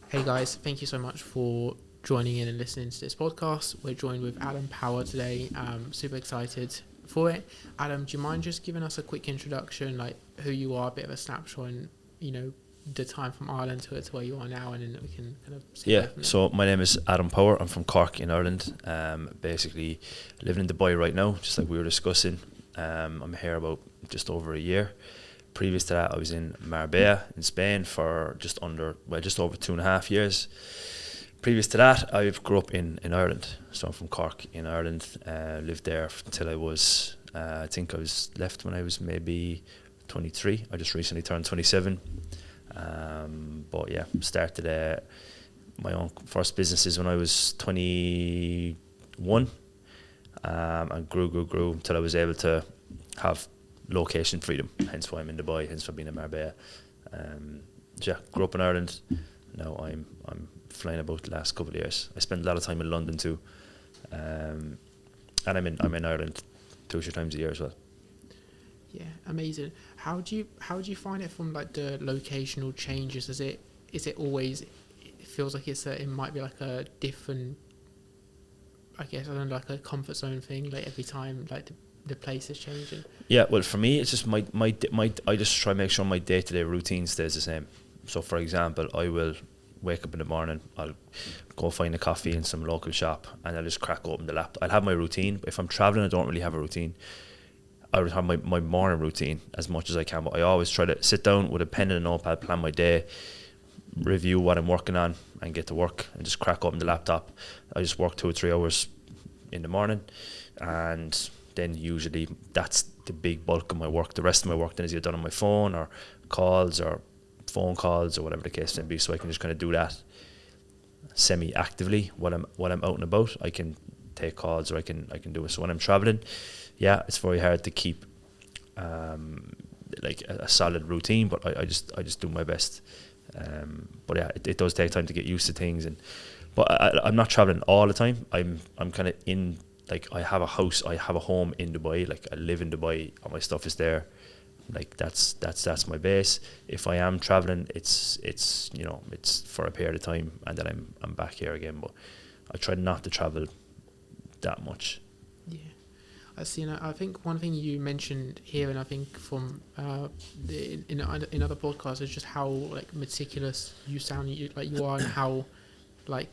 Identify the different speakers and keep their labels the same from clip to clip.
Speaker 1: Hey guys, thank you so much for joining in and listening to this podcast. We're joined with Adam Power today. Super excited for it. Adam, do you mind just giving us a quick introduction, like who you are, a bit of a snapshot, and the time from Ireland to where you are now, and then we can kind of see
Speaker 2: Yeah, so my name is Adam Power. I'm from Cork in Ireland. Basically living in Dubai right now, just like we were discussing. I'm here about just over a year. Previous to that, I was in Marbella in Spain for just over 2.5 years. Previous to that, I grew up in Ireland. So I'm from Cork in Ireland. Lived there until I was, I think I was left when I was maybe 23. I just recently turned 27. But yeah, started my own first businesses when I was 21, and grew until I was able to have location freedom. Hence why I'm in Dubai. Hence why being in Marbella. Yeah, grew up in Ireland. Now I'm flying about the last couple of years. I spent a lot of time in London too, and I'm in Ireland 2 or 3 times a year as well.
Speaker 1: Yeah, amazing. How do you find it from like the locational changes? Is it always? It feels like it might be like a different. I guess I don't know, like a comfort zone thing. Like every time, like the place is changing.
Speaker 2: Yeah, well, for me, it's just my I just try to make sure my day-to-day routine stays the same. So, for example, I will wake up in the morning, I'll go find a coffee in some local shop, and I'll just crack open the laptop. I'll have my routine. But if I'm traveling, I don't really have a routine. I would have my morning routine as much as I can, but I always try to sit down with a pen and a notepad, plan my day, review what I'm working on, and get to work and just crack open the laptop. I just work 2 or 3 hours in the morning, and then usually that's the big bulk of my work. The rest of my work then is either done on my phone or calls or phone calls or whatever the case may be. So I can just kind of do that semi-actively while I'm out and about. I can take calls or I can do it. So when I'm traveling, yeah, it's very hard to keep like a solid routine, but I just do my best. But yeah, it does take time to get used to things, but I'm not traveling all the time. I'm kind of in, like, I have a house, I have a home in Dubai. Like, I live in Dubai, all my stuff is there. Like, that's my base. If I am traveling, it's for a period of time, and then I'm back here again. But I try not to travel that much.
Speaker 1: Yeah, I see. I think one thing you mentioned here, and I think from in other podcasts, is just how like meticulous you sound, like you are, and how like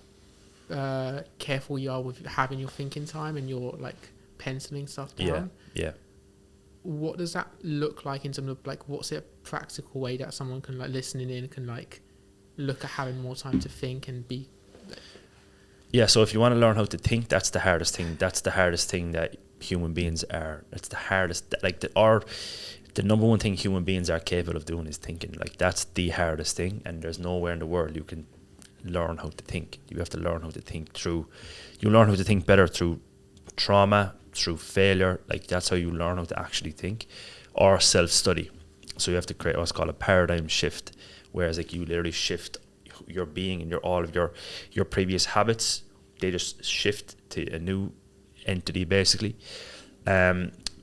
Speaker 1: careful you are with having your thinking time and your like penciling stuff down.
Speaker 2: Yeah.
Speaker 1: What does that look like in terms of like what's a practical way that someone can like listening in can like look at having more time to think and be
Speaker 2: Yeah, so if you want to learn how to think, that's the hardest thing. That's the hardest thing that human beings are. It's the hardest, like the number one thing human beings are capable of doing is thinking. Like, that's the hardest thing, and there's nowhere in the world you can learn how to think. You have to learn how to think through. You learn how to think better through trauma, through failure. Like, that's how you learn how to actually think, or self-study. So you have to create what's called a paradigm shift, whereas like you literally shift your being and all of your previous habits. They just shift to a new entity, basically.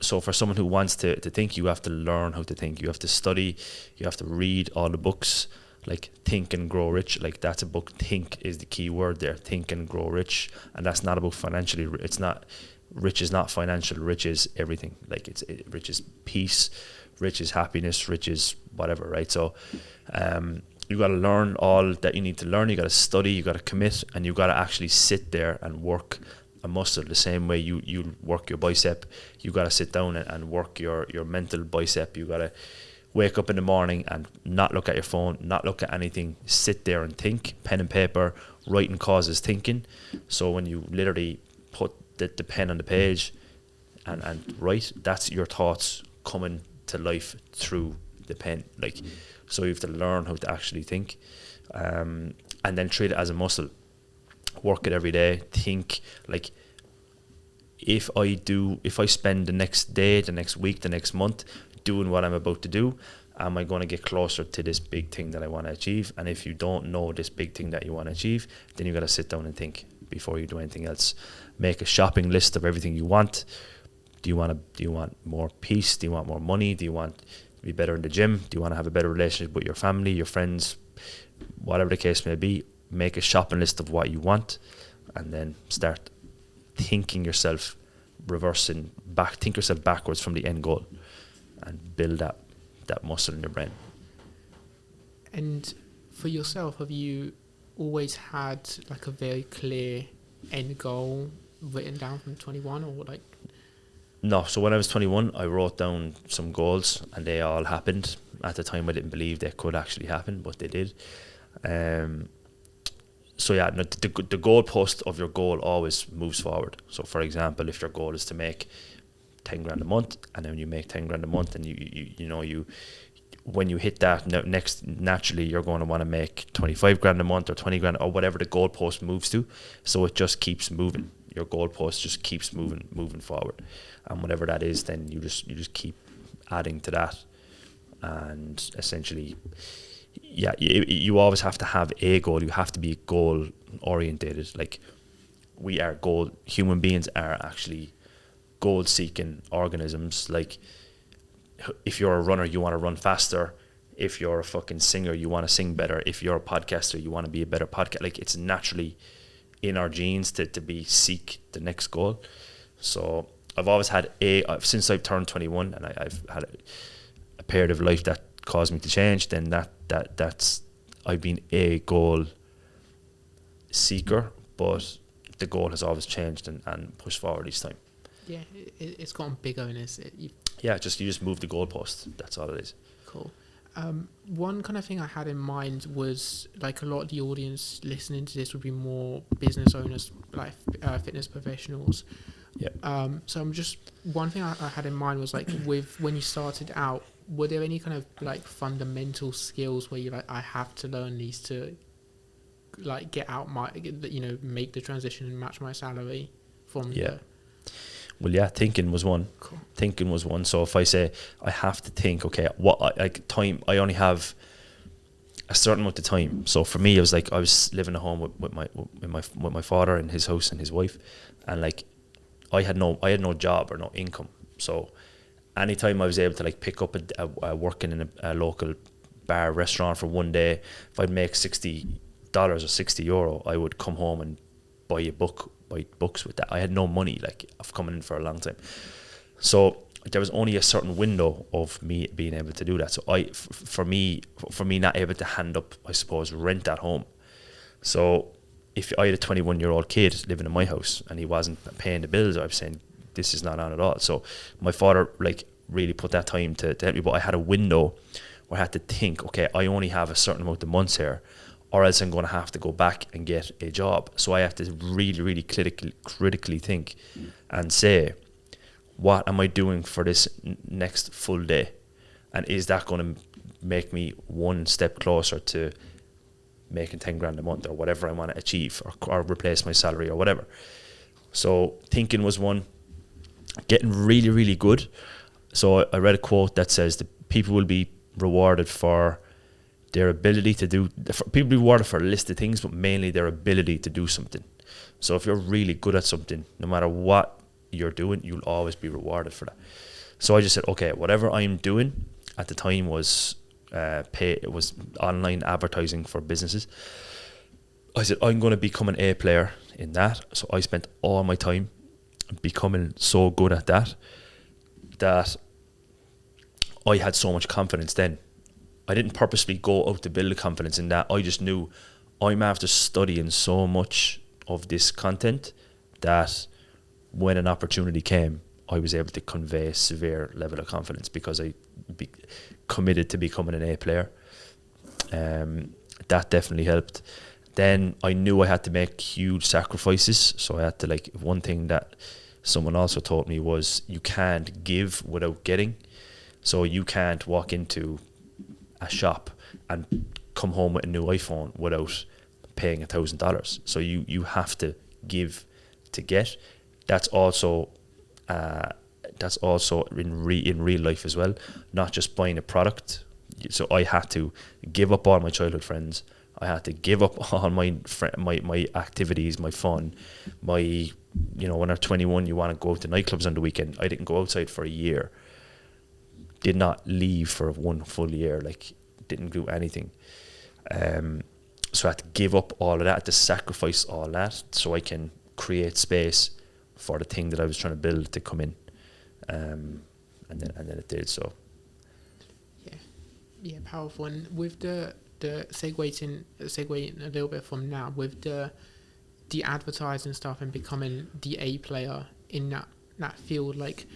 Speaker 2: So for someone who wants to think, you have to learn how to think. You have to study. You have to read all the books, like Think and Grow Rich. Like, that's a book. Think is the key word there. Think and Grow Rich, and that's not about financially. It's not. Rich is not financial. Rich is everything. Like, rich is peace. Rich is happiness. Rich is whatever, right? So, you got to learn all that you need to learn. You got to study. You got to commit, and you got to actually sit there and work a muscle the same way you work your bicep. You got to sit down and work your mental bicep. You got to wake up in the morning and not look at your phone, not look at anything. Sit there and think. Pen and paper. Writing causes thinking. So when you literally put the pen on the page and write, that's your thoughts coming to life through the pen. Like, so you have to learn how to actually think, and then treat it as a muscle. Work it every day. Think, like, if I spend the next day, the next week, the next month doing what I'm about to do, am I going to get closer to this big thing that I want to achieve? And if you don't know this big thing that you want to achieve, then you got to sit down and think before you do anything else. Make a shopping list of everything you want. Do you want more peace? Do you want more money? Do you want to be better in the gym? Do you want to have a better relationship with your family, your friends, whatever the case may be? make a shopping list of what you want, and then start thinking yourself think yourself backwards from the end goal, and build that muscle in your brain.
Speaker 1: And for yourself, have you always had like a very clear end goal written down from 21, or like?
Speaker 2: No, so when I was 21, I wrote down some goals, and they all happened. At the time, I didn't believe they could actually happen, but they did. So yeah, no, the goalpost of your goal always moves forward. So for example, if your goal is to make 10 grand a month, and then you make 10 grand a month, and you when you hit that next, naturally you're going to want to make 25 grand a month or 20 grand or whatever the goalpost moves to. So it just keeps moving. Your goalpost just keeps moving forward, and whatever that is, then you just keep adding to that, and essentially, yeah, you always have to have a goal. You have to be goal orientated. Like human beings are actually goal seeking organisms. Like if you're a runner, you want to run faster. If you're a fucking singer, you want to sing better. If you're a podcaster, you want to be a better podcast. Like it's naturally in our genes to seek the next goal. So I've always had since I've turned 21, and I've had a period of life that caused me to change. Then that's I've been a goal seeker, but the goal has always changed and pushed forward each time.
Speaker 1: Yeah, it's gotten bigger, and
Speaker 2: you just move the goalpost. That's all it is.
Speaker 1: Cool. One kind of thing I had in mind was like a lot of the audience listening to this would be more business owners, like fitness professionals.
Speaker 2: Yeah.
Speaker 1: So one thing I had in mind was like when you started out, were there any kind of like fundamental skills where you like, I have to learn these to like get out make the transition and match my salary from
Speaker 2: Well, yeah, thinking was one.
Speaker 1: Cool.
Speaker 2: Thinking was one. So if I say I have to think, okay, I only have a certain amount of time. So for me, it was like I was living at home with my father in his house and his wife, and like I had no job or no income. So anytime I was able to like pick up a working in a local bar restaurant for one day, if I'd make $60 or €60, I would come home and buy books with that. I had no money, like I've come in for a long time. So there was only a certain window of me being able to do that. So for me not able to hand up, I suppose, rent at home. So if I had a 21-year-old kid living in my house and he wasn't paying the bills, I was saying this is not on at all. So my father like really put that time to help me, but I had a window where I had to think, okay, I only have a certain amount of months here, or else I'm going to have to go back and get a job. So I have to really, really critically think and say, what am I doing for this next full day? And is that going to make me one step closer to making 10 grand a month or whatever I want to achieve, or replace my salary or whatever? So thinking was one. Getting really, really good. So I read a quote that says that people will be rewarded for their ability to do, people be rewarded for a list of things, but mainly their ability to do something. So if you're really good at something, no matter what you're doing, you'll always be rewarded for that. So I just said, okay, whatever I'm doing at the time was it was online advertising for businesses. I said, I'm going to become an A player in that. So I spent all my time becoming so good at that I had so much confidence then. I didn't purposely go out to build a confidence in that. I just knew I'm after studying so much of this content that when an opportunity came, I was able to convey a severe level of confidence because I committed to becoming an A player. That definitely helped. Then I knew I had to make huge sacrifices. So I had to, like, one thing that someone also taught me was you can't give without getting. So you can't walk into a shop and come home with a new iPhone without paying $1,000. So you have to give to get. That's also in real life as well, not just buying a product. So I had to give up all my childhood friends. I had to give up all my activities, my fun, when you're 21, you want to go to nightclubs on the weekend. I didn't go outside for a year. Did not leave for one full year. Like, didn't do anything. So So I had to give up all of that, I had to sacrifice all that so I can create space for the thing that I was trying to build to come in. And then it did. So
Speaker 1: yeah, powerful. And with the segueing a little bit from now, with the advertising stuff and becoming the A player in that field, like,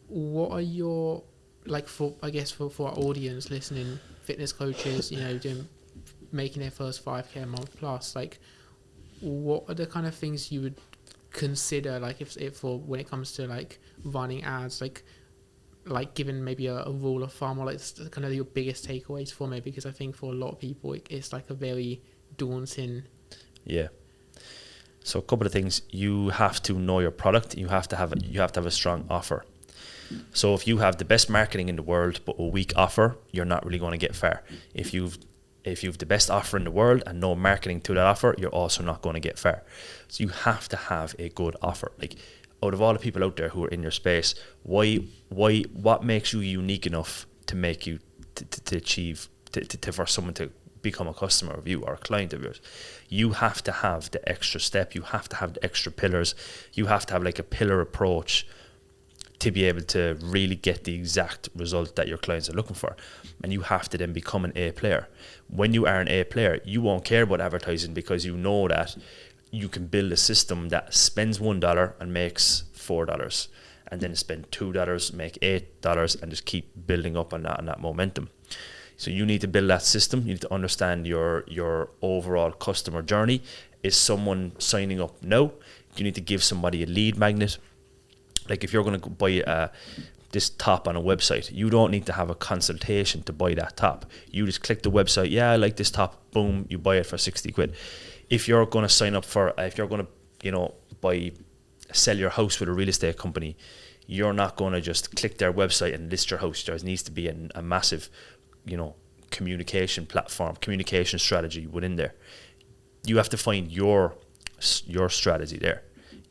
Speaker 1: what are your, like, for our audience listening, fitness coaches, making their first 5K a month plus, like, what are the kind of things you would consider, like, if for when it comes to like running ads, like given maybe a rule of thumb, or like kind of your biggest takeaways from it? Because I think for a lot of people it's like a very daunting.
Speaker 2: Yeah. So a couple of things: you have to know your product. You have to have a strong offer. So if you have the best marketing in the world but a weak offer, you're not really going to get far. If you've the best offer in the world and no marketing to that offer, you're also not going to get far. So you have to have a good offer. Like, out of all the people out there who are in your space, what makes you unique enough to make you to achieve for someone to become a customer of you or a client of yours? You have to have the extra step. You have to have the extra pillars. You have to have like a pillar approach to be able to really get the exact result that your clients are looking for. And you have to then become an A player. When you are an A player, you won't care about advertising, because you know that you can build a system that spends $1 and makes $4, and then spend $2, make $8, and just keep building up on that momentum. So you need to build that system. You need to understand your overall customer journey. Is someone signing up now? You need to give somebody a lead magnet. Like, if you're going to buy this top on a website, you don't need to have a consultation to buy that top. You just click the website. Yeah, I like this top. Boom, you buy it for 60 quid. If you're going to sign up for, if you're going to, sell your house with a real estate company, you're not going to just click their website and list your house. There needs to be a massive, communication platform, communication strategy within there. You have to find your strategy there.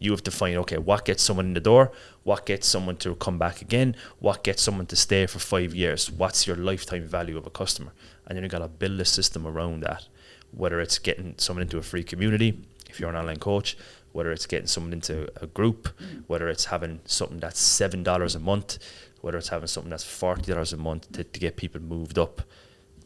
Speaker 2: You have to find, okay, what gets someone in the door? What gets someone to come back again? What gets someone to stay for 5 years? What's your lifetime value of a customer? And then you got to build a system around that, whether it's getting someone into a free community, if you're an online coach, whether it's getting someone into a group, whether it's having something that's $7 a month, whether it's having something that's $40 a month to get people moved up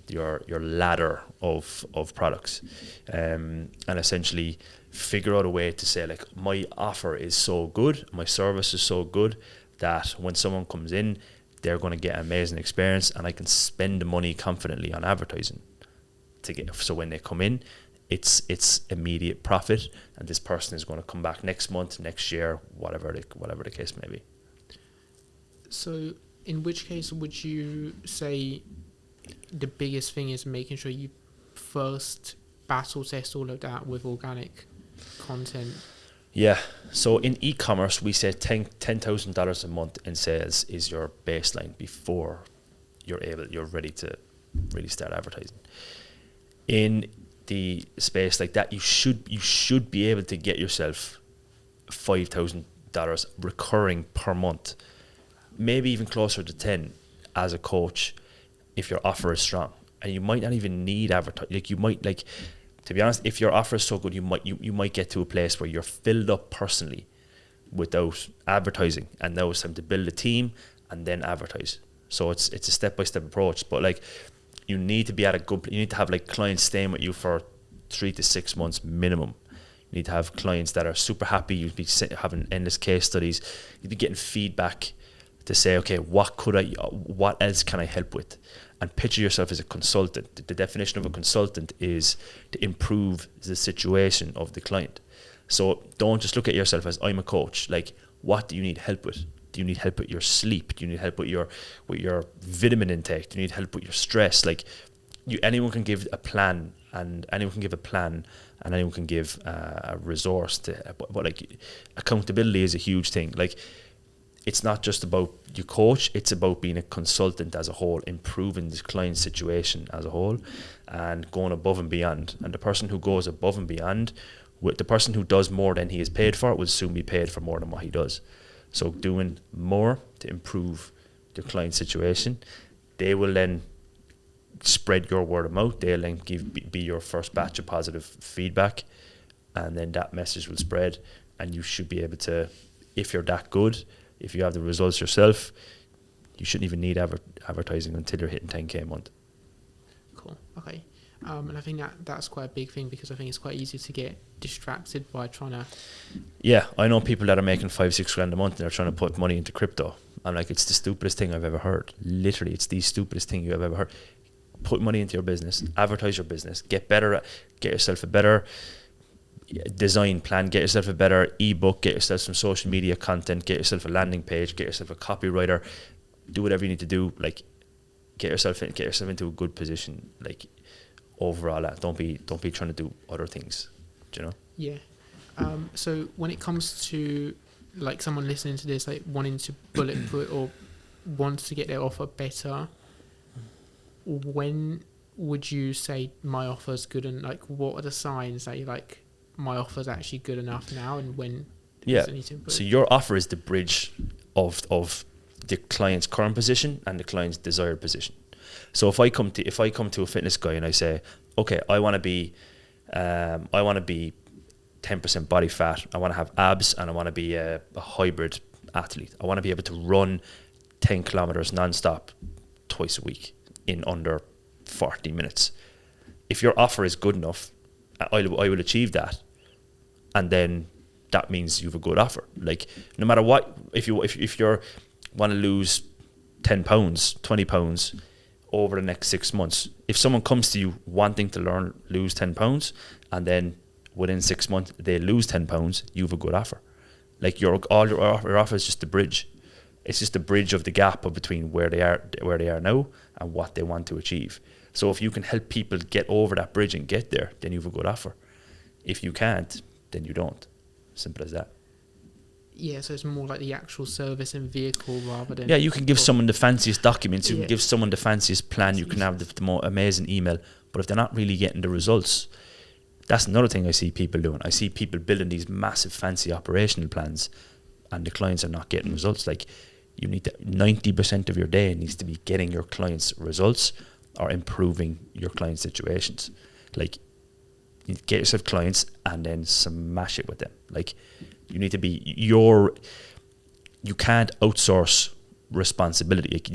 Speaker 2: your ladder of products, and essentially figure out a way to say, like, my offer is so good, my service is so good that when someone comes in, they're going to get an amazing experience, and I can spend the money confidently on advertising so when they come in, it's immediate profit, and this person is going to come back next month, next year, whatever the case may be.
Speaker 1: So in which case would you say the biggest thing is making sure you first battle test all of that with organic content?
Speaker 2: Yeah. So in e-commerce, we say $10,000 a month in sales is your baseline before you're ready to really start advertising. In the space like that, you should be able to get yourself $5,000 recurring per month, maybe even closer to 10 as a coach, if your offer is strong. And you might not even need advertising. Like, you might, like, to be honest, if your offer is so good, you might get to a place where you're filled up personally without advertising, and now it's time to build a team and then advertise. So it's a step-by-step approach, but like, you need to be at you need to have like clients staying with you for 3 to 6 months minimum. You need to have clients that are super happy. You'd be having endless case studies. You'd be getting feedback to say, okay, what else can I help with? And picture yourself as a consultant. The definition of a consultant is to improve the situation of the client. So don't just look at yourself as, I'm a coach. Like, what do you need help with? Do you need help with your sleep? Do you need help with your vitamin intake? Do you need help with your stress? Like, anyone can give a plan, and anyone can give a resource to. But like, accountability is a huge thing. Like, it's not just about your coach, it's about being a consultant as a whole, improving the client's situation as a whole, and going above and beyond. And the person who goes above and beyond, the person who does more than he is paid for, will soon be paid for more than what he does. So doing more to improve the client situation, they will then spread your word of mouth. They'll then be your first batch of positive feedback, and then that message will spread, and you should be able to, if you're that good, if you have the results yourself, you shouldn't even need advertising until you're hitting 10k a month.
Speaker 1: Cool. Okay. And I think that's quite a big thing, because I think it's quite easy to get distracted by trying to.
Speaker 2: Yeah, I know people that are making 5-6 grand a month and they're trying to put money into crypto. I'm like, it's the stupidest thing I've ever heard. Literally, it's the stupidest thing you have ever heard. Put money into your business, advertise your business, get yourself a better design plan, get yourself a better ebook, get yourself some social media content, get yourself a landing page, get yourself a copywriter, do whatever you need to do. Like, get yourself into a good position. Like, overall, don't be trying to do other things. Do you know?
Speaker 1: Yeah. So when it comes to like someone listening to this, like wanting to bulletproof or wants to get their offer better, when would you say my offer's good, and like what are the signs that you like my offer's actually good enough now, and when does it need to improve?
Speaker 2: So your offer is the bridge of the client's current position and the client's desired position. So if I come to a fitness guy and I say, okay, I want to be 10% body fat, I want to have abs, and I want to be a hybrid athlete. I want to be able to run 10 kilometers nonstop twice a week in under 40 minutes. If your offer is good enough, I will achieve that, and then that means you have a good offer. Like, no matter what, if you want to lose 10 pounds, 20 pounds over the next 6 months, if someone comes to you wanting to lose 10 pounds, and then within 6 months they lose 10 pounds, you have a good offer. Like, your offer is just the bridge. It's just the bridge of the gap between where they are now and what they want to achieve. So if you can help people get over that bridge and get there, then you have a good offer. If you can't, then you don't. Simple as that.
Speaker 1: Yeah, so it's more like the actual service and vehicle rather than...
Speaker 2: Yeah, you can give someone the fanciest documents, you can give someone the fanciest plan, you can have the more amazing email, but if they're not really getting the results, that's another thing I see people doing. I see people building these massive fancy operational plans, and the clients are not getting results. Like, you need to, 90% of your day needs to be getting your clients results or improving your client situations. Like, you get yourself clients and then smash it with them. Like, you need to be you can't outsource responsibility. Like,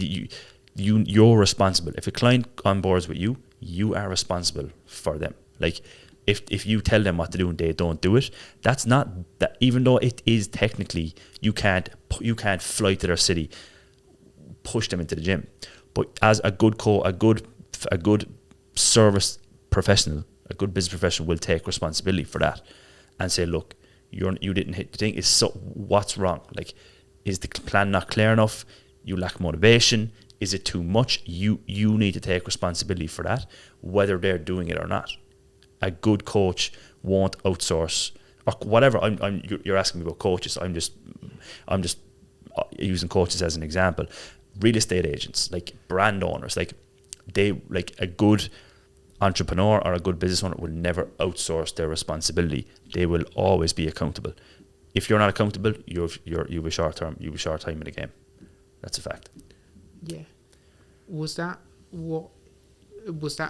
Speaker 2: you're responsible. If a client onboards with you, you are responsible for them. Like, if you tell them what to do and they don't do it, that's not that. Even though it is technically, you can't fly to their city, push them into the gym. But as a good service professional, a good business professional will take responsibility for that and say, look, you didn't hit the thing. What's wrong? Like, is the plan not clear enough? You lack motivation. Is it too much? You need to take responsibility for that, whether they're doing it or not. A good coach won't outsource or whatever. You're asking me about coaches. I'm just using coaches as an example. Real estate agents, like brand owners, like a good entrepreneur or a good business owner will never outsource their responsibility. They will always be accountable. If you're not accountable, you have a short time in the game. That's a fact.
Speaker 1: Yeah. Was that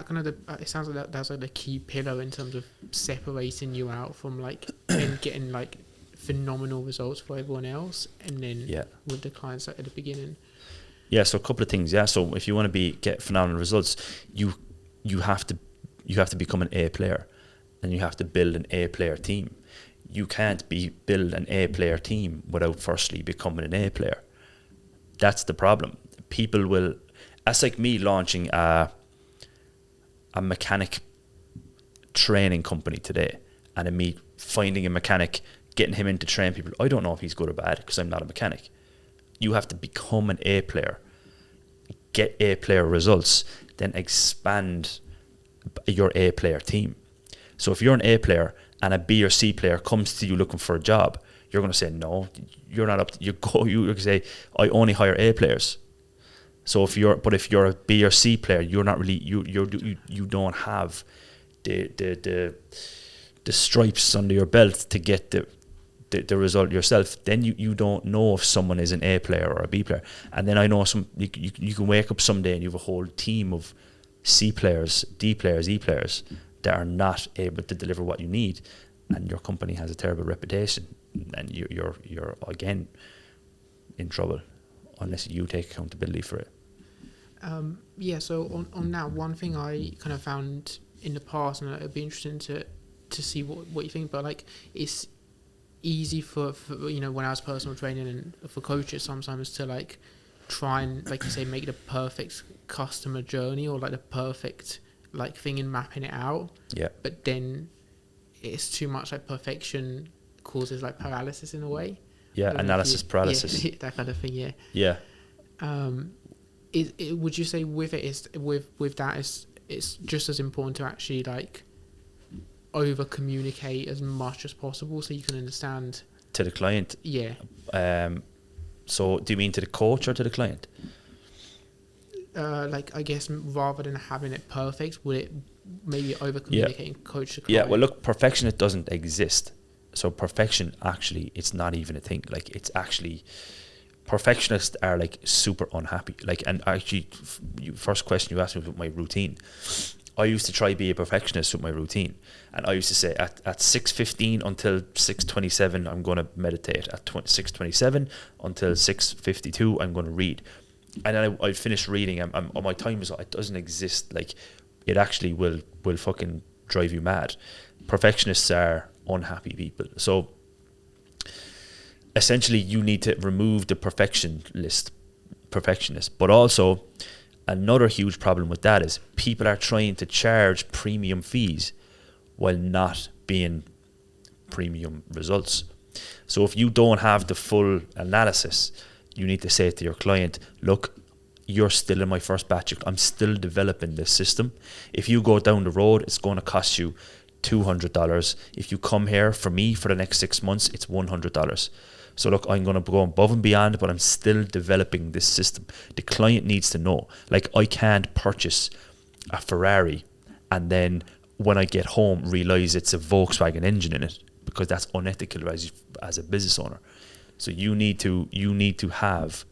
Speaker 1: kind of it sounds like that's like the key pillar in terms of separating you out from like and getting like phenomenal results for everyone else, and then with the clients at the beginning.
Speaker 2: Yeah, so a couple of things. Yeah, so if you want to get phenomenal results, you have to become an A player, and you have to build an A player team. You can't build an A player team without firstly becoming an A player. That's the problem. People will. That's like me launching a mechanic training company today, and then me finding a mechanic, getting him in to train people. I don't know if he's good or bad because I'm not a mechanic. You have to become an A player, get A player results, then expand your A player team. So if you're an A player and a B or C player comes to you looking for a job, you're going to say, no, you're not up to, you can say, I only hire A players. So if you're a B or C player, you're not really, you don't have the stripes under your belt to get the result yourself. Then you don't know if someone is an A player or a B player. And then I know you can wake up someday and you have a whole team of C players, D players, E players that are not able to deliver what you need, and your company has a terrible reputation, and you're again in trouble unless you take accountability for it.
Speaker 1: So on that, one thing I kind of found in the past, and it'd be interesting to see what you think, but like it's easy for when I was personal training and for coaches sometimes to like try and, like you say, make the perfect customer journey or like the perfect like thing in mapping it out.
Speaker 2: Yeah. But
Speaker 1: then it's too much like perfection causes like paralysis in a way.
Speaker 2: Yeah, analysis paralysis.
Speaker 1: Yeah, that kind of thing. Yeah.
Speaker 2: Yeah.
Speaker 1: Would you say with it is with that it's just as important to actually like over communicate as much as possible so you can understand
Speaker 2: to the client?
Speaker 1: Yeah.
Speaker 2: So do you mean to the coach or to the client?
Speaker 1: Like I guess rather than having it perfect, would it maybe over communicating coach to client?
Speaker 2: Yeah, well look, perfection, it doesn't exist. So perfection, actually, it's not even a thing. Like it's actually, perfectionists are like super unhappy. Like, and actually, first question you asked me about my routine. I used to try to be a perfectionist with my routine, and I used to say at 6:15 until 6:27 I'm going to meditate. At 6:27 until 6:52 I'm going to read, and then I'd finish reading. My time is, it doesn't exist. Like it actually will fucking drive you mad. Perfectionists are unhappy people. So essentially you need to remove the perfectionist, but also another huge problem with that is people are trying to charge premium fees while not being premium results. So if you don't have the full analysis, you need to say to your client, look, you're still in my first batch. I'm still developing this system. If you go down the road, it's going to cost you $200. If you come here for me for the next 6 months, it's $100. So look, I'm going to go above and beyond, but I'm still developing this system. The client needs to know. Like, I can't purchase a Ferrari and then when I get home realize it's a Volkswagen engine in it, because that's unethical as a business owner. So you need to have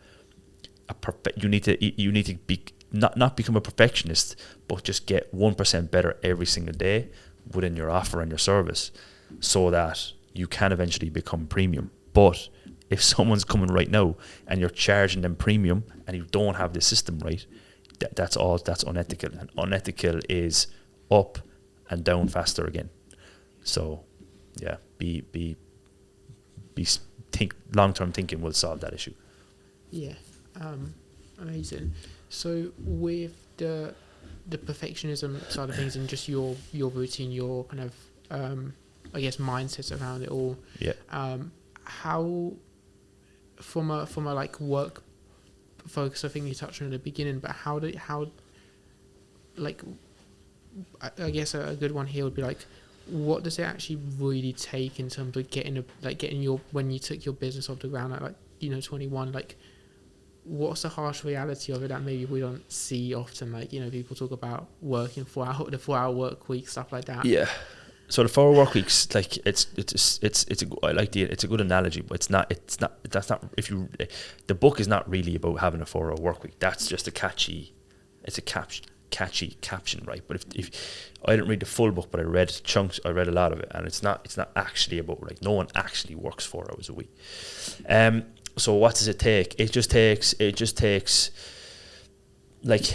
Speaker 2: you need to be not become a perfectionist, but just get 1% better every single day within your offer and your service, so that you can eventually become premium. But if someone's coming right now and you're charging them premium and you don't have the system right, that's unethical. And unethical is up and down faster again. So yeah, think long-term thinking will solve that issue.
Speaker 1: Yeah. Amazing. So with the perfectionism side of things and just your routine, your kind of I guess mindset around it all.
Speaker 2: Yeah.
Speaker 1: How from a like work focus, I think you touched on at the beginning, but how like I guess a good one here would be like, what does it actually really take in terms of getting your, when you took your business off the ground at 21, like what's the harsh reality of it that maybe we don't see often? Like, people talk about working the 4-hour work week, stuff like that.
Speaker 2: Yeah. So the 4-hour work weeks, like it's a good analogy, but it's not the book is not really about having a 4-hour work week. That's just a catchy caption, right? But if I didn't read the full book, but I read chunks, I read a lot of it, and it's not actually about, like, no one actually works 4 hours a week. So what does it take? It just takes like,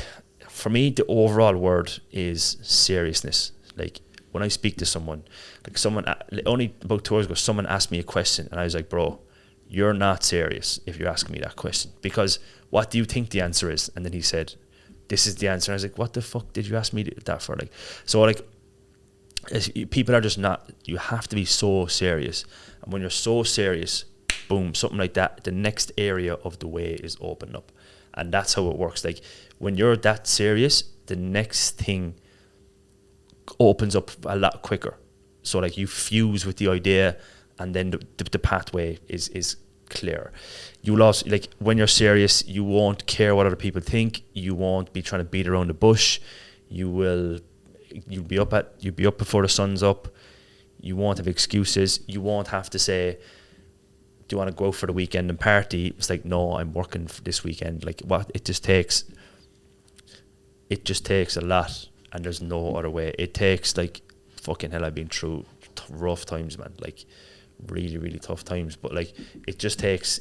Speaker 2: for me, the overall word is seriousness. Like, when I speak to someone, like only about 2 hours ago, someone asked me a question and I was like, bro, you're not serious if you're asking me that question, because what do you think the answer is? And then he said, this is the answer. And I was like, what the fuck did you ask me that for? Like, so like, people are just not, you have to be so serious. And when you're so serious, boom, something like that, the next area of the way is opened up. And that's how it works. Like, when you're that serious, the next thing opens up a lot quicker. So like, you fuse with the idea, and then the pathway is clear. You'll also, like, when you're serious, you won't care what other people think. You won't be trying to beat around the bush. You'll be up before the sun's up. You won't have excuses. You won't have to say, do you want to go out for the weekend and party? It's like, no, I'm working for this weekend. Like, what it just takes it just takes a lot, and there's no other way. It takes, like, fucking hell, I've been through rough times, man, like really, really tough times, but like it just takes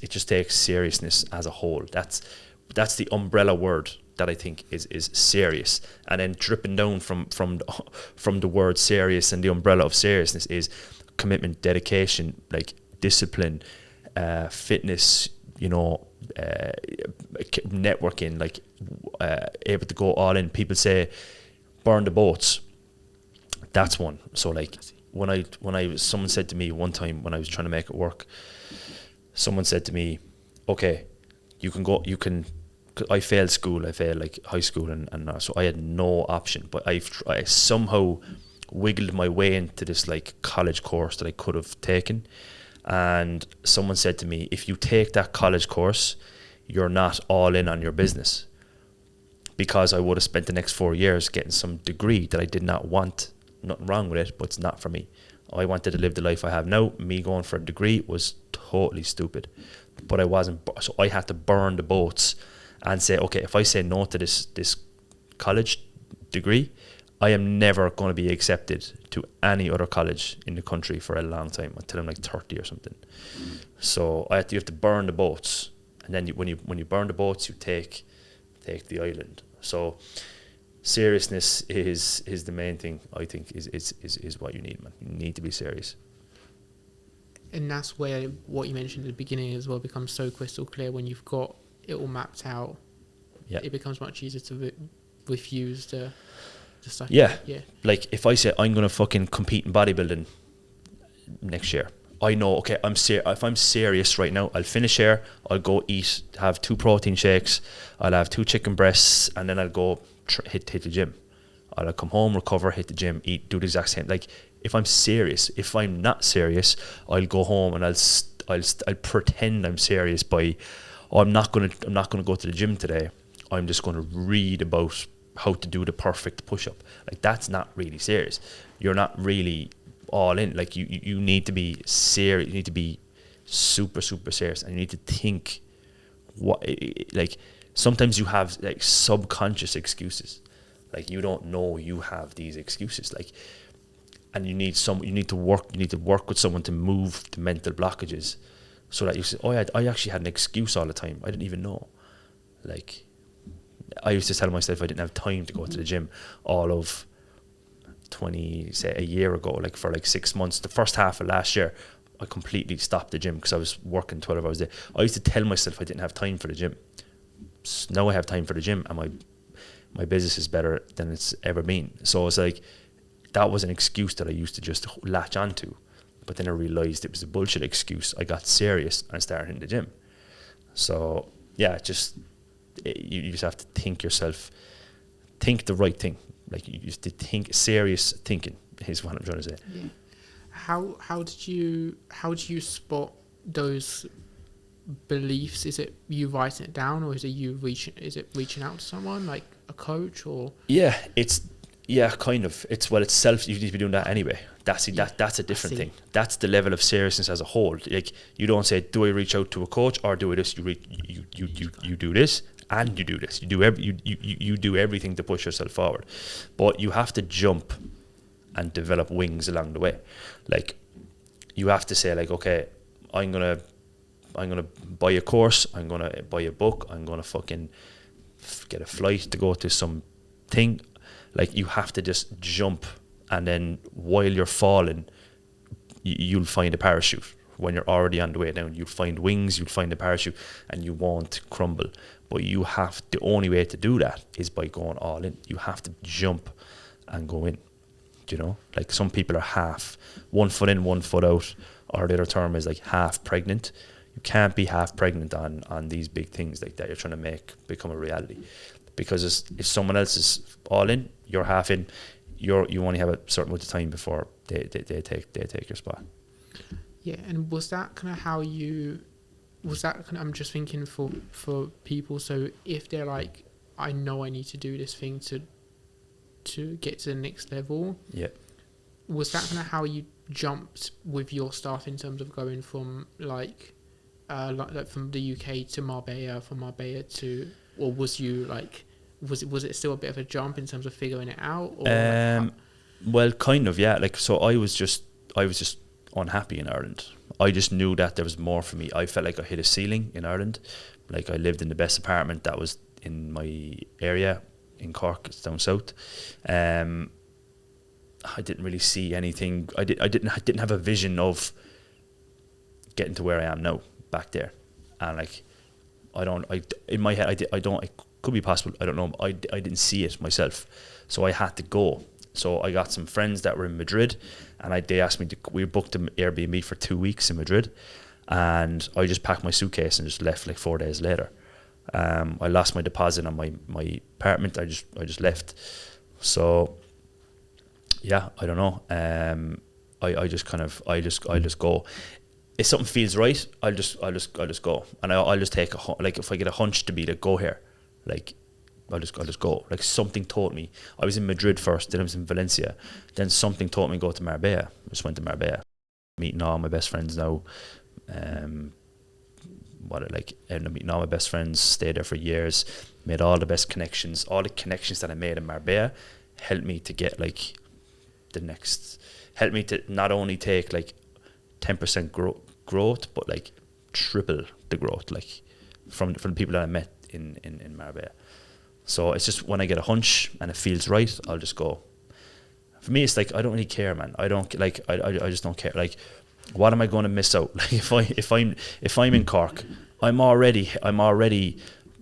Speaker 2: seriousness as a whole. That's the umbrella word that I think is serious, and then dripping down from the word serious, and the umbrella of seriousness is commitment, dedication, like discipline, fitness, networking, like able to go all in. People say burn the boats. That's one. So like someone said to me one time when I was trying to make it work, someone said to me, okay, I failed school, I failed like high school, and so I had no option, but I somehow wiggled my way into this like college course that I could have taken. And someone said to me, if you take that college course, you're not all in on your business, because I would have spent the next 4 years getting some degree that I did not want. Nothing wrong with it, but it's not for me. I wanted to live the life I have now. Me going for a degree was totally stupid, but I wasn't. So I had to burn the boats and say, okay, if I say no to this college degree, I am never going to be accepted to any other college in the country for a long time, until I'm like 30 or something. So you have to burn the boats, and then when you burn the boats, you take the island. So seriousness is the main thing, I think, is what you need, man. You need to be serious.
Speaker 1: And that's where what you mentioned at the beginning as well becomes so crystal clear. When you've got it all mapped out, it becomes much easier to refuse the stuff.
Speaker 2: Yeah. Like if I say I'm going to fucking compete in bodybuilding next year, I know, okay, if I'm serious right now, I'll finish here, I'll go have 2 protein shakes, I'll have 2 chicken breasts, and then I'll go hit the gym. I'll come home, recover, hit the gym, eat, do the exact same. Like if I'm serious. If I'm not serious, I'll go home and I'll pretend I'm serious by, I'm not gonna go to the gym today. I'm just gonna read about how to do the perfect push-up. Like that's not really serious. You're not really all in. Like you need to be serious. You need to be super, super serious, and you need to think like sometimes you have like subconscious excuses. Like you don't know you have these excuses. Like, and you need to work with someone to move the mental blockages, so that you say, oh, I actually had an excuse all the time. I didn't even know. Like, I used to tell myself I didn't have time to go to the gym all of a year ago, like for like 6 months. The first half of last year, I completely stopped the gym because I was working 12 hours a day. I used to tell myself I didn't have time for the gym. So now I have time for the gym, and my business is better than it's ever been. So it's like, that was an excuse that I used to just latch onto. But then I realized it was a bullshit excuse. I got serious and I started in the gym. So yeah, you just have to think the right thing. Like you just think, serious thinking is what I'm trying to say.
Speaker 1: Yeah. How did you spot those beliefs? Is it you writing it down, or is it reaching out to someone like a coach, or?
Speaker 2: Yeah, kind of. It's self. You need to be doing that anyway. That's a different thing. That's the level of seriousness as a whole. Like you don't say, do I reach out to a coach or do I this? You do this and you do this. You do everything to push yourself forward, but you have to jump and develop wings along the way. Like you have to say, like, okay, I'm gonna buy a course. I'm gonna buy a book. I'm gonna fucking get a flight to go to some thing. Like you have to just jump, and then while you're falling, you'll find a parachute. When you're already on the way down, you'll find wings, you'll find a parachute, and you won't crumble. But the only way to do that is by going all in. You have to jump and go in. Do you know? Like some people are half, 1 foot in, 1 foot out, or the other term is like half pregnant. You can't be half pregnant on these big things like that you're trying to make become a reality. Because if someone else is all in, you're half in. You only have a certain amount of time before they take your spot.
Speaker 1: Yeah, and was that kind of how you? Was that kind of, I'm just thinking for people. So if they're like, I know I need to do this thing to get to the next level. Yeah. Was that kind of how you jumped with your stuff in terms of going from like from the UK to Marbella, from Marbella to, or was you like was it still a bit of a jump in terms of figuring it out? Or
Speaker 2: Well, kind of, yeah. Like, so I was just unhappy in Ireland. I just knew that there was more for me. I felt like I hit a ceiling in Ireland. Like, I lived in the best apartment that was in my area in Cork. It's down south. I didn't really see anything. I didn't have a vision of getting to where I am now back there. And like, in my head, it could be possible. I don't know. I didn't see it myself. So I had to go. So I got some friends that were in Madrid, and they asked me we booked an Airbnb for 2 weeks in Madrid, and I just packed my suitcase and just left like 4 days later. I lost my deposit on my apartment. I just left. So yeah, I don't know. I just go. If something feels right, I'll just go, and I'll just take like, if I get a hunch to be like, go here, like, I'll just go. Like, something told me. I was in Madrid first, then I was in Valencia, then something told me to go to Marbella. I just went to Marbella, meeting all my best friends now. Ended up meeting all my best friends, stayed there for years, made all the best connections. All the connections that I made in Marbella helped me to get like helped me to not only take like 10% growth, but like triple the growth, like from the people that I met in Marbella. So it's just, when I get a hunch and it feels right, I'll just go. For me, it's like, I don't really care, man. I don't like. I just don't care. Like, what am I going to miss out? Like, if I'm in Cork, I'm already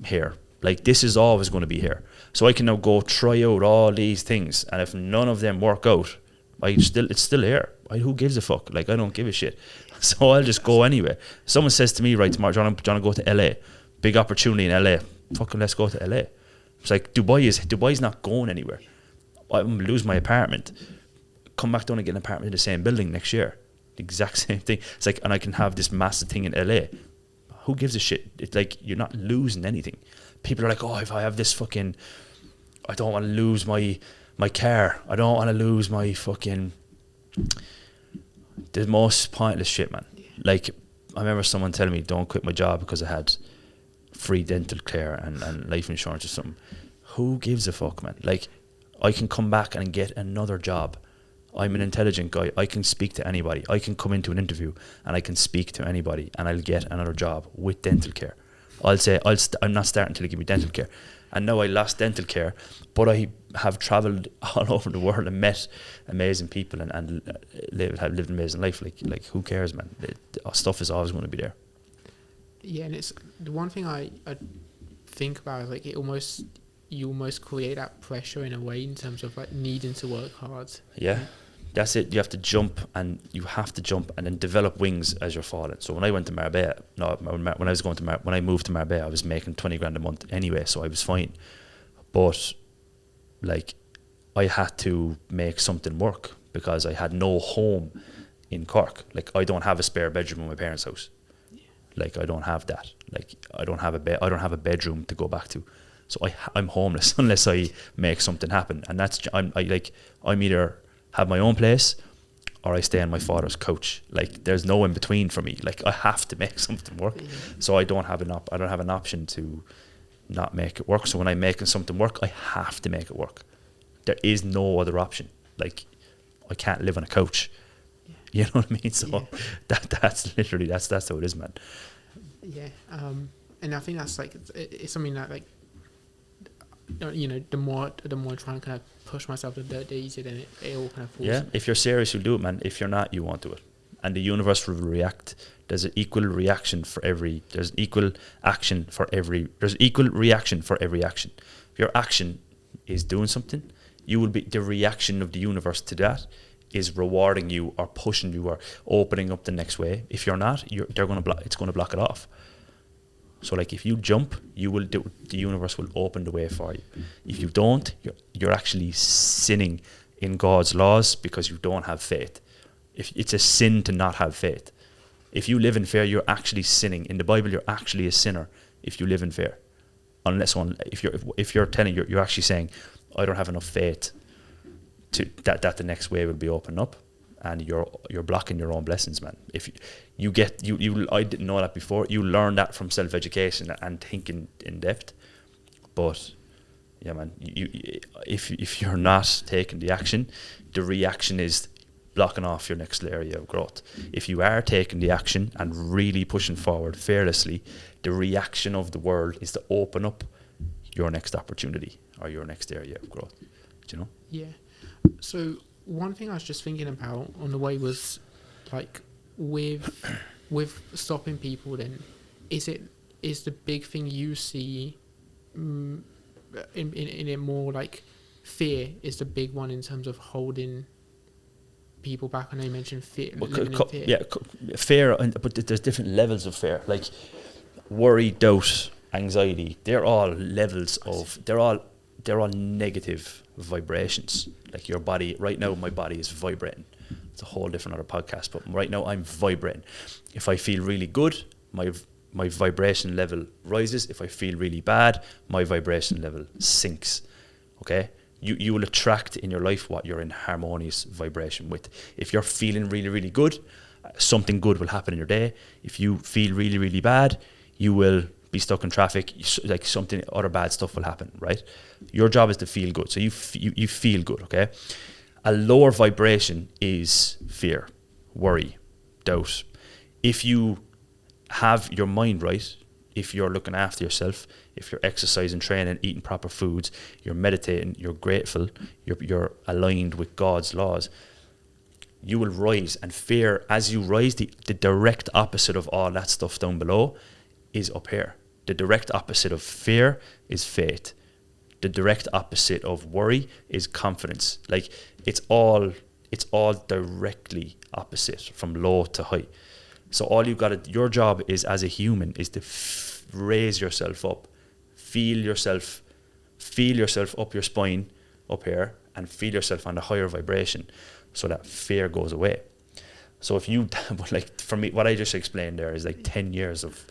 Speaker 2: here. Like, this is always going to be here. So I can now go try out all these things, and if none of them work out, it's still here. Who gives a fuck? Like, I don't give a shit. So I'll just go anyway. Someone says to me, right, tomorrow, John, go to LA. Big opportunity in LA. Fucking let's go to LA. It's like, Dubai's not going anywhere. I'm gonna lose my apartment. Come back down and get an apartment in the same building next year. The exact same thing. It's like, and I can have this massive thing in LA. Who gives a shit? It's like, you're not losing anything. People are like, oh, if I have this fucking, I don't want to lose my car. I don't want to lose my fucking, the most pointless shit, man. Like, I remember someone telling me, don't quit my job because I had free dental care and life insurance or something. Who gives a fuck, man? Like, I can come back and get another job. I'm an intelligent guy. I can speak to anybody. I can come into an interview and I can speak to anybody, and I'll get another job with dental care. I'll say I'm not starting until they give me dental care. And now I lost dental care, but I have travelled all over the world and met amazing people and have lived an amazing life. Like who cares, man? Stuff is always going to be there.
Speaker 1: Yeah, and it's the one thing I think about is like, you almost create that pressure in a way in terms of like needing to work hard.
Speaker 2: Yeah. That's it. You have to jump and then develop wings as you're falling. So when I went to Marbella, when I moved to Marbella, I was making 20 grand a month anyway, so I was fine. But like, I had to make something work because I had no home in Cork. Like, I don't have a spare bedroom in my parents' house. Like, I don't have that. Like, I don't have a bedroom to go back to. So I'm homeless unless I make something happen. And I'm either have my own place or I stay on my father's couch. Like, there's no in between for me. Like, I have to make something work. Yeah. So I don't have an option to not make it work. So when I'm making something work, I have to make it work. There is no other option. Like, I can't live on a couch. Yeah. You know what I mean? So yeah. that's literally that's how it is, man.
Speaker 1: Yeah. And I think that's like, it's something that, like, you know, the more I try and kind of push myself, the easier then it all kind of falls.
Speaker 2: Yeah, if you're serious, you'll do it, man. If you're not, you won't do it. And the universe will react. There's an equal reaction for every action. If your action is doing something, you will be, the reaction of the universe to that is rewarding you or pushing you or opening up the next way. If you're not, it's going to block it off. So like, if you jump, the universe will open the way for you. If you don't, you're actually sinning in God's laws because you don't have faith. If it's a sin to not have faith. If you live in fear, you're actually sinning. In the Bible, you're actually a sinner if you live in fear. If you're actually saying, I don't have enough faith to that the next way will be opened up, and you're blocking your own blessings, man. If I didn't know that before. You learn that from self-education and thinking in depth. But Yeah, man. If you're not taking the action, the reaction is blocking off your next area of growth. If you are taking the action and really pushing forward fearlessly, the reaction of the world is to open up your next opportunity or your next area of growth. Do you know?
Speaker 1: Yeah. So one thing I was just thinking about on the way was like with stopping people. Then is the big thing you see in it more like fear is the big one in terms of holding people back? I know you mentioned fear, living in fear.
Speaker 2: Yeah, fear, but there's different levels of fear. Like worry, doubt, anxiety. They're all levels of. They're all negative vibrations. Like your body right now, my body is vibrating. It's a whole different other podcast, but right now I'm vibrating. If I feel really good, my vibration level rises. If I feel really bad, my vibration level sinks. Okay? You will attract in your life what you're in harmonious vibration with. If you're feeling really, really good, something good will happen in your day. If you feel really, really bad, you will be stuck in traffic, like something, other bad stuff will happen, right? Your job is to feel good. So you feel good, okay? A lower vibration is fear, worry, doubt. If you have your mind right, if you're looking after yourself, if you're exercising, training, eating proper foods, you're meditating, you're grateful, you're aligned with God's laws, you will rise. And fear, as you rise, the direct opposite of all that stuff down below is up here. The direct opposite of fear is faith. The direct opposite of worry is confidence. Like it's all directly opposite from low to high. So all you got to, your job is as a human is to raise yourself up, feel yourself up your spine up here, and feel yourself on the higher vibration, so that fear goes away. So if you, like for me, what I just explained there is like 10 years of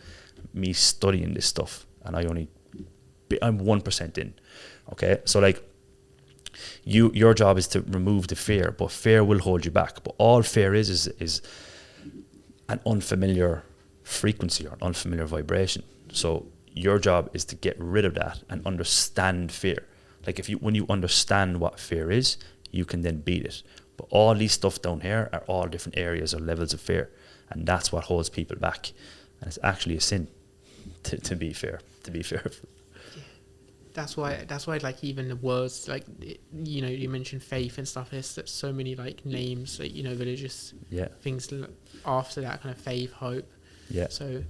Speaker 2: me studying this stuff, and I'm 1% in. Okay, so like your job is to remove the fear, but fear will hold you back. But all fear is an unfamiliar frequency or unfamiliar vibration. So your job is to get rid of that and understand fear. Like when you understand what fear is, you can then beat it. But all these stuff down here are all different areas or levels of fear, and that's what holds people back. And it's actually a sin to be fair.
Speaker 1: That's why like even the words like you mentioned faith and stuff. There's so many like names, like, religious things after that, kind of faith, hope.
Speaker 2: Yeah.
Speaker 1: So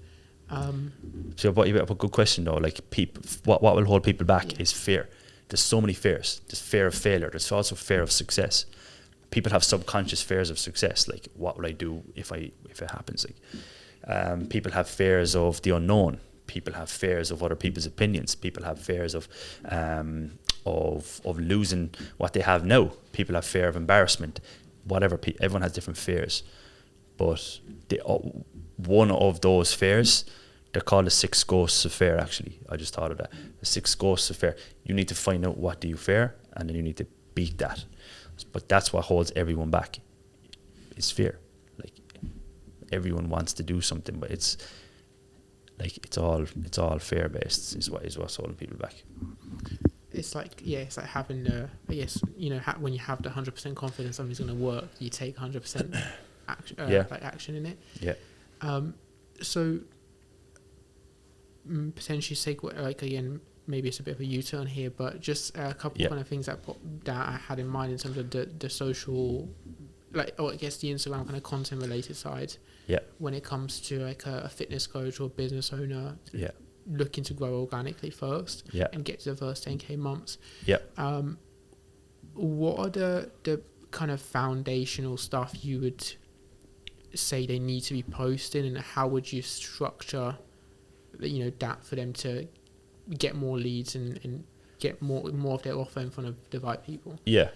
Speaker 2: but you have a good question though. Like people, what will hold people back is fear. There's so many fears. There's fear of failure. There's also fear of success. People have subconscious fears of success. Like what will I do if it happens? Like people have fears of the unknown. People have fears of other people's opinions. People have fears of losing what they have now. People have fear of embarrassment. Whatever. Everyone has different fears, but one of those fears, they're called the 6 ghosts of fear. Actually, I just thought of that. The 6 ghosts of fear. You need to find out what do you fear, and then you need to beat that. But that's what holds everyone back. Is fear. Like everyone wants to do something, but it's all fear based is what's holding people back.
Speaker 1: It's like having the, I guess, when you have the 100% confidence something's going to work, you take 100% action in it.
Speaker 2: Yeah.
Speaker 1: So potentially segue, like again, maybe it's a bit of a U-turn here, but just a couple kind of things that I had in mind in terms of the social, I guess the Instagram kind of content related side.
Speaker 2: Yeah. When
Speaker 1: it comes to like a fitness coach or a business owner, looking to grow organically first, and get to the first 10K months.
Speaker 2: Yeah.
Speaker 1: What are the kind of foundational stuff you would say they need to be posting, and how would you structure, that for them to get more leads and get more of their offer in front of the right people?
Speaker 2: Yeah.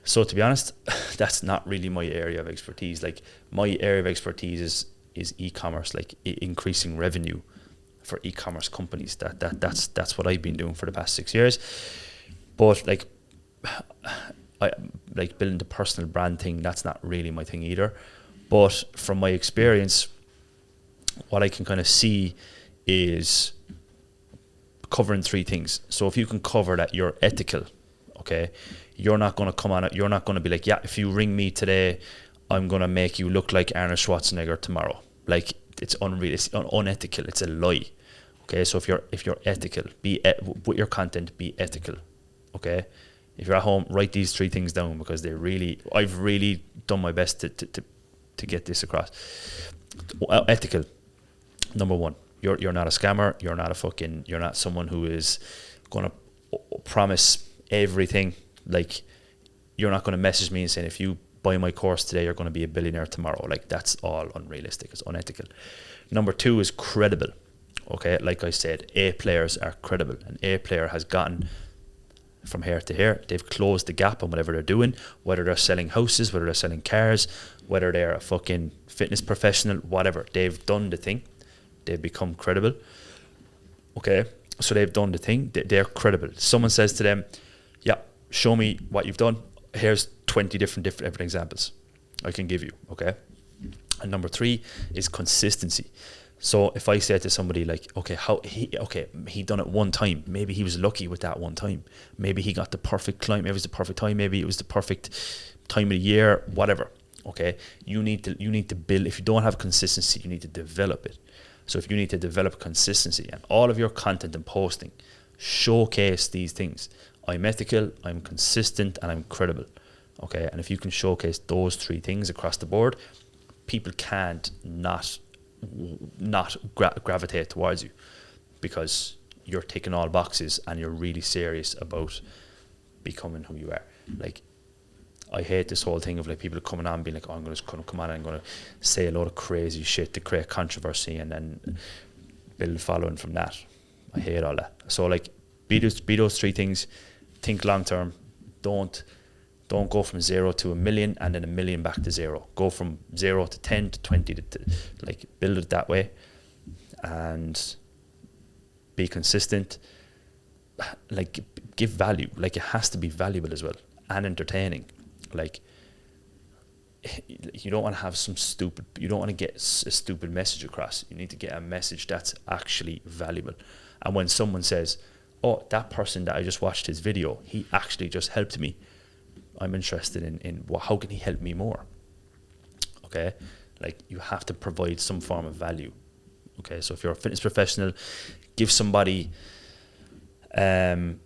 Speaker 2: So to be honest, that's not really my area of expertise. Like my area of expertise is e-commerce, like increasing revenue for e-commerce companies. That's what I've been doing for the past 6 years. But I building the personal brand thing, that's not really my thing either. But from my experience, what I can kind of see is covering three things. So if you can cover that you're ethical, okay, you're not going to come on it. You're not going to be like, yeah, if you ring me today, I'm going to make you look like Arnold Schwarzenegger tomorrow. Like, it's unreal. It's unethical. It's a lie. Okay, so if you're ethical, with your content, be ethical. Okay, if you're at home, write these three things down, because I've really done my best to get this across. Ethical, number one. You're not a scammer. You're not someone who is going to promise everything. Like, you're not going to message me and saying, if you buy my course today, you're going to be a billionaire tomorrow. Like, that's all unrealistic. It's unethical. Number two is credible. Okay, like I said, A players are credible. An A player has gotten from here to here. They've closed the gap on whatever they're doing, whether they're selling houses, whether they're selling cars, whether they're a fucking fitness professional, whatever. They've done the thing. They've become credible. Okay, so they've done the thing. They're credible. Someone says to them, yeah, show me what you've done. Here's 20 different examples I can give you. Okay, and number three is consistency. So if I say to somebody like, he done it one time. Maybe he was lucky with that one time. Maybe he got the perfect climb. Maybe it was the perfect time. Maybe it was the perfect time of the year. Whatever. Okay. You need to build. If you don't have consistency, you need to develop it. So if you need to develop consistency, and all of your content and posting, showcase these things. I'm ethical, I'm consistent, and I'm credible. Okay. And if you can showcase those three things across the board, people can't not gravitate towards you, because you're ticking all boxes and you're really serious about becoming who you are. Like, I hate this whole thing of like people coming on being like, oh, I'm going to come on and I'm going to say a lot of crazy shit to create controversy and then build a following from that. I hate all that. So like, be those three things. Think long term. Don't go from 0 to 1 million and then 1 million back to 0. Go from 0 to 10 to 20 to like, build it that way, and be consistent. Like, give value. Like, it has to be valuable as well, and entertaining. Like, you don't want to have you don't want to get a stupid message across. You need to get a message that's actually valuable. And when someone says, oh, that person that I just watched his video, he actually just helped me, I'm interested in how can he help me more? Okay, like, you have to provide some form of value. Okay, so if you're a fitness professional, give somebody dieting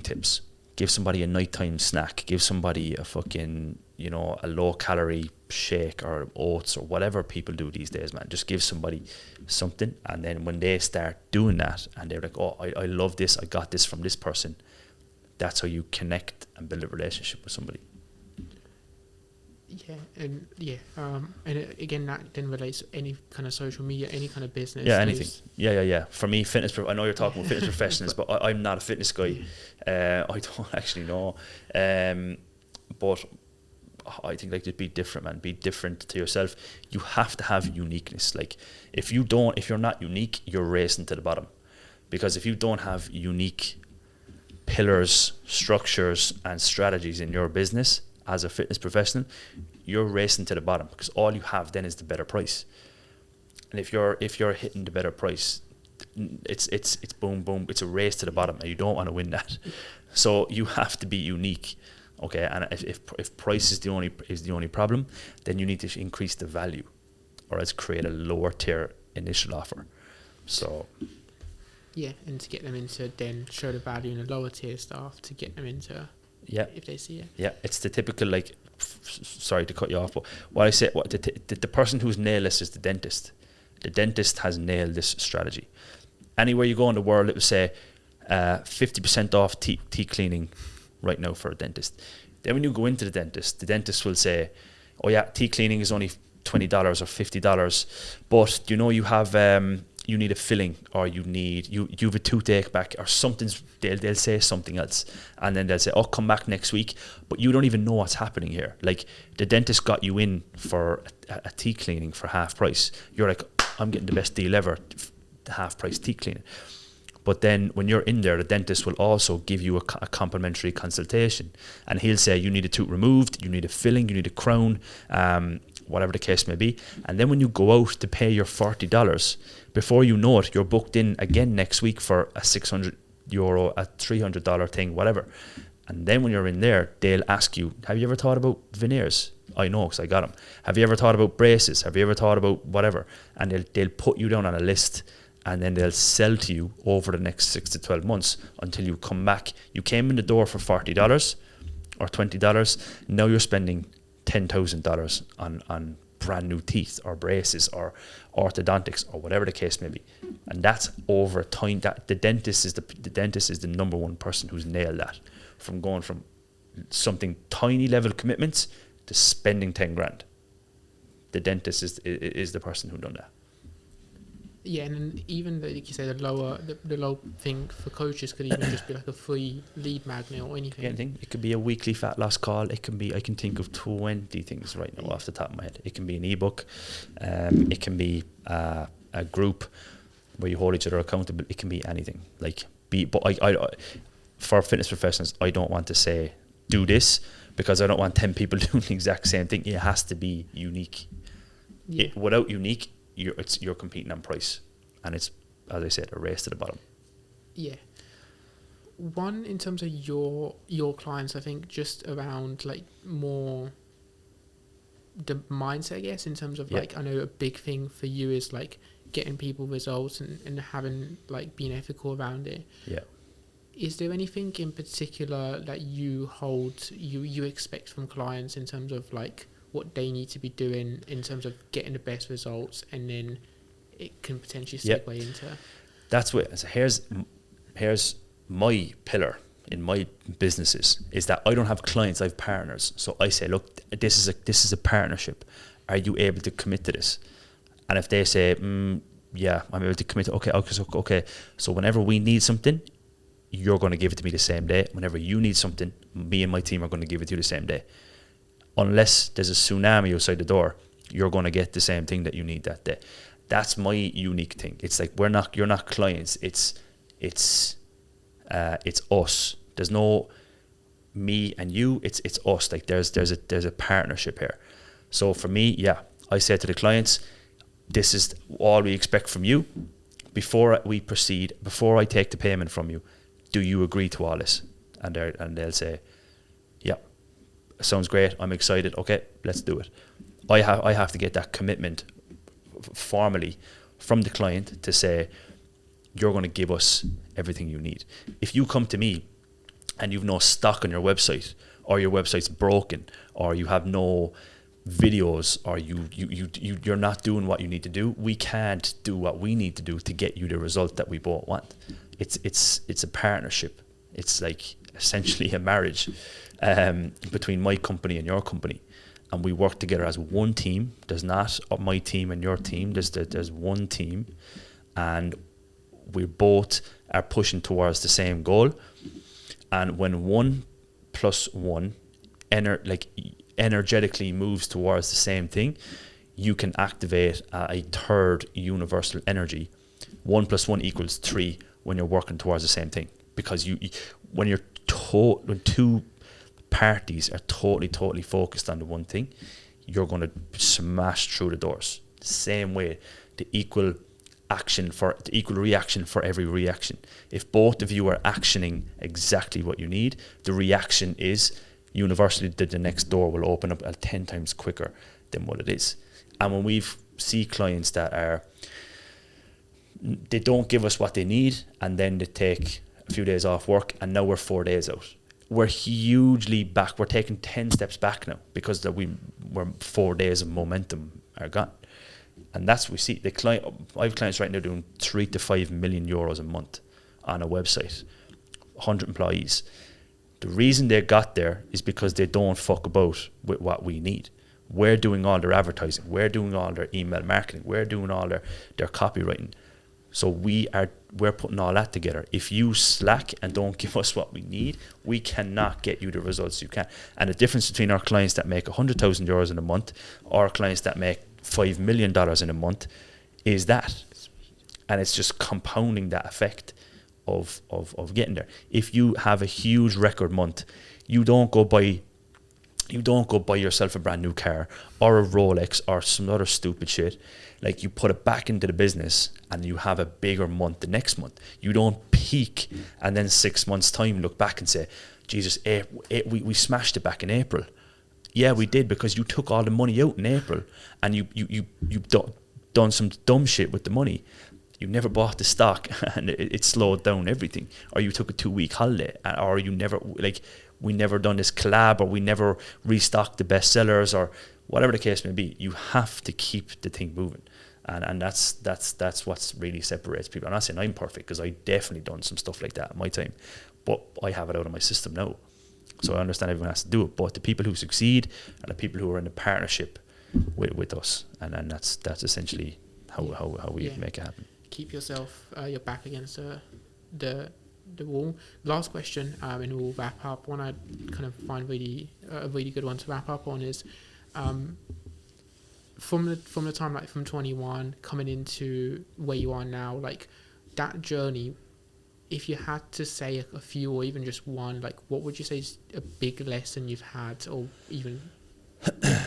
Speaker 2: tips. Give somebody a nighttime snack. Give somebody a fucking, a low calorie shake or oats or whatever people do these days, man. Just give somebody something, and then when they start doing that and they're like, oh, I love this, I got this from this person, that's how you connect and build a relationship with somebody.
Speaker 1: And again, that then relates to any kind of social media, any kind of business.
Speaker 2: Yeah, anything. Yeah. For me, I know you're talking about fitness professionals, but I'm not a fitness guy. I don't actually know. But I think, like, just be different, man. Be different to yourself. You have to have uniqueness. Like, if you're not unique, you're racing to the bottom. Because if you don't have unique pillars, structures, and strategies in your business as a fitness professional, you're racing to the bottom, because all you have then is the better price. And if you're hitting the better price, it's boom boom, it's a race to the bottom, and you don't want to win that. So you have to be unique. Okay, and if price is the only problem, then you need to increase the value, or else create a lower tier initial offer. So
Speaker 1: yeah, and to get them into, then show the value in the lower tier stuff to get them into.
Speaker 2: Yeah,
Speaker 1: if they see it.
Speaker 2: Yeah, it's the typical, like, sorry to cut you off, but what I say, the person who's nailed this is the dentist. The dentist has nailed this strategy. Anywhere you go in the world, it will say 50% off teeth cleaning right now for a dentist. Then when you go into the dentist will say, oh yeah, teeth cleaning is only $20 or $50, but you have you need a filling, or you have a toothache back, or something's, they'll say something else, and then they'll say, oh, come back next week, but you don't even know what's happening here. Like, the dentist got you in for a teeth cleaning for half price. You're like, I'm getting the best deal ever, half price teeth cleaning. But then when you're in there, the dentist will also give you a complimentary consultation, and he'll say, you need a tooth removed, you need a filling, you need a crown, whatever the case may be. And then when you go out to pay your $40, before you know it, you're booked in again next week for a €600, a $300 thing, whatever. And then when you're in there, they'll ask you, have you ever thought about veneers? I know, because I got them. Have you ever thought about braces? Have you ever thought about whatever? And they'll put you down on a list, and then they'll sell to you over the next 6 to 12 months until you come back. You came in the door for $40 or $20. Now you're spending $10,000 on brand new teeth or braces or orthodontics or whatever the case may be. And that's over time. That the dentist is the number one person who's nailed that, from going from something tiny level commitments to spending 10 grand. The dentist is the person who done that.
Speaker 1: Yeah, and then even like you say, the low thing for coaches could even just be like a free lead magnet or anything.
Speaker 2: Anything. It could be a weekly fat loss call. It can be, I can think of 20 things right now off the top of my head. It can be an ebook. It can be a group where you hold each other accountable. It can be anything. But I for fitness professionals, I don't want to say do this, because I don't want 10 people doing the exact same thing. It has to be unique.
Speaker 1: Yeah.
Speaker 2: Without unique, you're competing on price, and it's, as I said, a race to the bottom.
Speaker 1: Yeah. One, in terms of your clients, I think just around like more the mindset, I guess, in terms of like, I know a big thing for you is like getting people results and having like being ethical around it.
Speaker 2: Yeah.
Speaker 1: Is there anything in particular that you expect from clients in terms of like what they need to be doing in terms of getting the best results, and then it can potentially segue into?
Speaker 2: That's what. So here's my pillar in my businesses, is that I don't have clients, I have partners. So I say, look, this is a partnership. Are you able to commit to this? And if they say, yeah, I'm able to commit to, okay. So whenever we need something, you're going to give it to me the same day. Whenever you need something, me and my team are going to give it to you the same day. Unless there's a tsunami outside the door, you're going to get the same thing that you need that day. That's my unique thing. It's like you're not clients. It's us. There's no me and you. It's us. Like there's a partnership here. So for me, I say to the clients, this is all we expect from you. Before we proceed, before I take the payment from you, do you agree to all this? And they'll say, yeah, sounds great. I'm excited. Okay, let's do it. I have to get that commitment formally from the client to say, you're going to give us everything you need. If you come to me and you've no stock on your website, or your website's broken, or you have no videos, or you're not doing what you need to do, we can't do what we need to do to get you the result that we both want. It's a partnership. It's like essentially a marriage between my company and your company, and we work together as one team. There's not my team and your team. There's one team, and we both are pushing towards the same goal. And when 1 + 1 energetically moves towards the same thing, you can activate a third universal energy. 1 + 1 = 3 when you're working towards the same thing. Because when two parties are totally focused on the one thing, you're going to smash through the doors. Same way, the equal reaction for every reaction. If both of you are actioning exactly what you need, the reaction is universally that the next door will open up 10 times quicker than what it is. And when we see clients that they don't give us what they need, and then they take a few days off work, and now we're 4 days out, we're hugely back. We're taking 10 steps back now, because we're 4 days of momentum are gone. And that's what we see. I have clients right now doing 3 to 5 million euros a month on a website, 100 employees. The reason they got there is because they don't fuck about with what we need. We're doing all their advertising. We're doing all their email marketing. We're doing all their copywriting. So we're putting all that together. If you slack and don't give us what we need, we cannot get you the results you can. And the difference between our clients that make 100,000 euros in a month or our clients that make $5 million in a month is that. And it's just compounding that effect of getting there. If you have a huge record month, you don't go buy You don't go buy yourself a brand new car or a Rolex or some other stupid shit. Like, you put it back into the business and you have a bigger month the next month. You don't peak and then 6 months time look back and say, Jesus, we smashed it back in April. Yeah, we did, because you took all the money out in April and you done some dumb shit with the money. You never bought the stock and it slowed down everything. Or you took a 2-week holiday, or you never, like, we never done this collab, or we never restocked the bestsellers, or whatever the case may be. You have to keep the thing moving. And that's what really separates people. I'm not saying I'm perfect, because I definitely done some stuff like that in my time, but I have it out of my system now. So I understand everyone has to do it, but the people who succeed are the people who are in a partnership with us, and that's essentially how we make it happen.
Speaker 1: Keep yourself your back against the wall. Last question, and we'll wrap up. One I kind of find a really good one to wrap up on is from the time, like, from 21 coming into where you are now, like, that journey. If you had to say a few, or even just one, like, what would you say is a big lesson you've had, or even
Speaker 2: a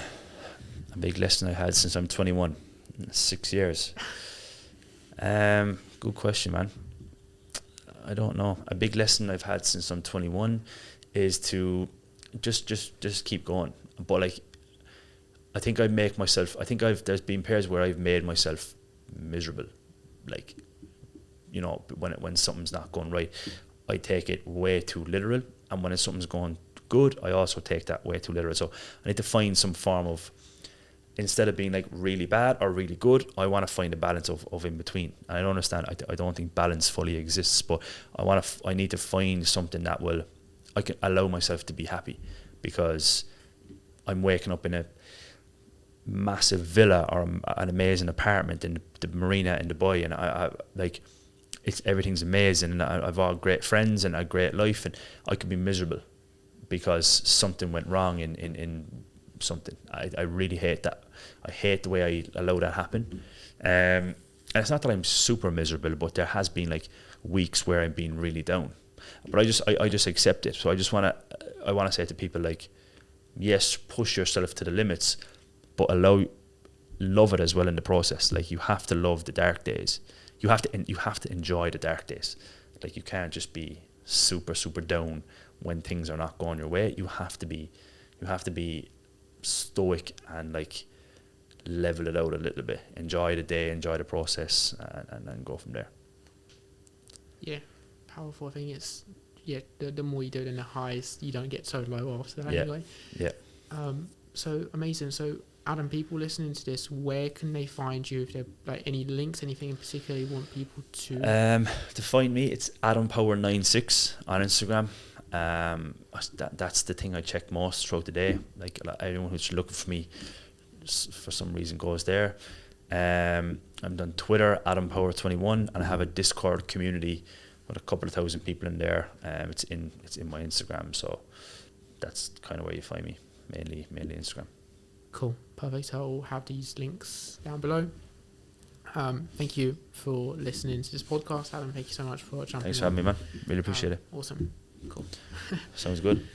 Speaker 2: big lesson I had since I'm 21, 6 years? Good question, man. I don't know. A big lesson I've had since I'm 21 is to just keep going. But, like, I think there's been periods where I've made myself miserable. Like, you know, when something's not going right, I take it way too literal. And when something's going good, I also take that way too literal. So I need to find some form of, instead of being like really bad or really good, I want to find a balance of in between. And I don't understand. I don't think balance fully exists, but I need to find something that I can allow myself to be happy, because I'm waking up in a massive villa or an amazing apartment in the marina in Dubai, and I like, everything's amazing, and I've all great friends and a great life, and I could be miserable because something went wrong in something. I really hate that. I hate the way I allow that happen. And it's not that I'm super miserable, but there has been like weeks where I've been really down. But I just accept it. So I wanna say to people, like, yes, push yourself to the limits, but love it as well in the process. Like, you have to love the dark days. You have to enjoy the dark days. Like, you can't just be super, super down when things are not going your way. You have to be stoic and, like, level it out a little bit. Enjoy the day, enjoy the process, and then go from there.
Speaker 1: Yeah, powerful. I think it's, the more you do it in the highs, you don't get so low after that anyway. Yeah. So amazing. So, Adam, people listening to this, where can they find you? If there like any links, anything in particular you want people to?
Speaker 2: To find me, it's AdamPower96 on Instagram. That's the thing I check most throughout the day. Like, anyone who's looking for me for some reason goes there. I'm on Twitter, AdamPower21, and I have a Discord community with a couple of thousand people in there. It's in my Instagram, so that's kind of where you find me, mainly Instagram.
Speaker 1: Cool, perfect. I'll have these links down below. Thank you for listening to this podcast, Adam. Thank you so much for jumping.
Speaker 2: Thanks for having me, man. Really appreciate it.
Speaker 1: Awesome. Cool.
Speaker 2: Sounds good.